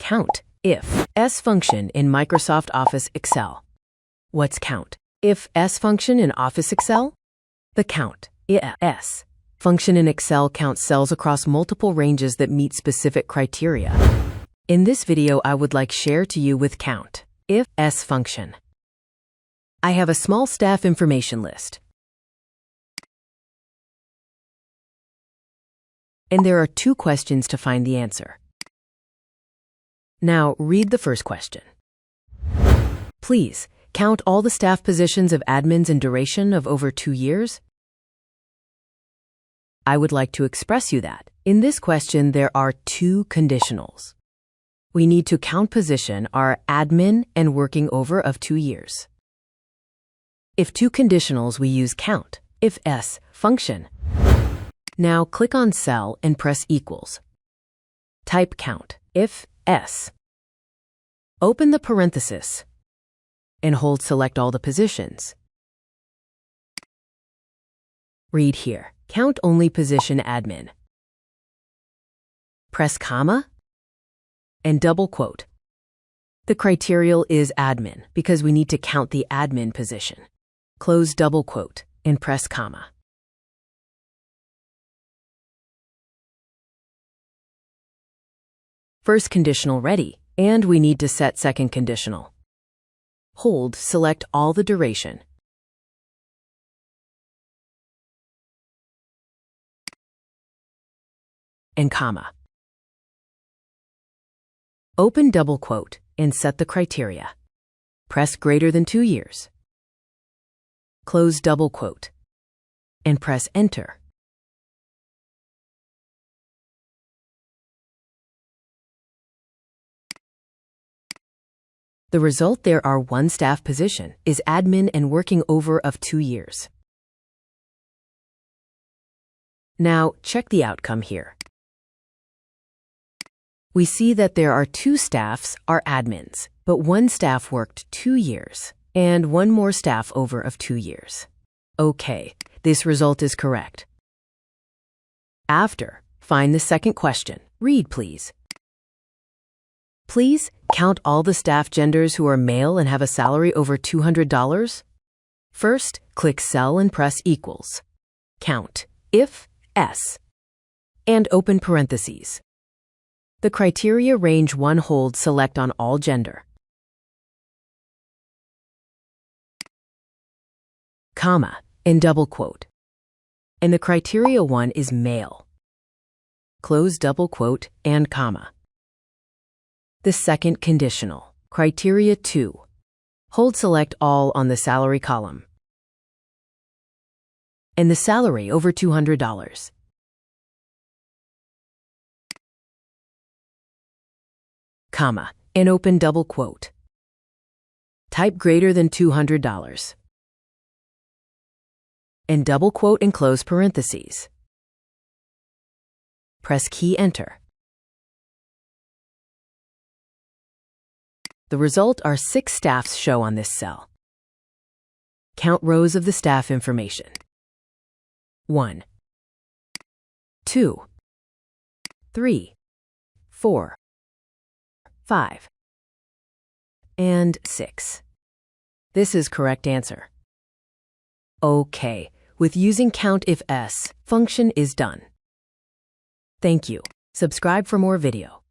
Countifs function in Microsoft Office Excel. What's Countifs function in Office Excel? The Countifs function in Excel counts cells across multiple ranges that meet specific criteria. In this video, I would like share to you with Countifs function. I have a small staff information list. And there are 2 questions to find the answer. Now, read the first question. Please, count all the staff positions of admins in duration of over 2 years. I would like to express you that, in this question, there are 2 conditionals. We need to count position our admin and working over of 2 years. If 2 conditionals, we use Countifs function. Now click on cell and press equals. Type Countifs. Open the parenthesis and hold select all the positions. Read here, count only position admin. Press comma and double quote. The criterial is admin because we need to count the admin position. Close double quote and press comma. First conditional ready, and we need to set second conditional. Hold, select all the duration. And comma. Open double quote and set the criteria. Press greater than 2 years. Close double quote and press enter. The result there are 1 staff position is admin and working over of 2 years. Now check the outcome here. We see that there are 2 staffs are admins, but 1 staff worked 2 years and 1 more staff over of 2 years. Okay, this result is correct. After, find the second question. Read, please. Please count all the staff genders who are male and have a salary over $200. First, click cell and press equals. Countifs. And open parentheses. The criteria range 1 hold select on all gender. Comma and double quote. And the criteria 1 is male. Close double quote and comma. The second conditional, criteria 2. Hold select all on the salary column. And the salary over $200. Comma, and open double quote. Type greater than $200. And double quote and close parentheses. Press key enter. The result are 6 staffs show on this cell. Count rows of the staff information. 1, 2, 3, 4, 5, and 6. This is correct answer. Okay, with using Countifs, function is done. Thank you. Subscribe for more video.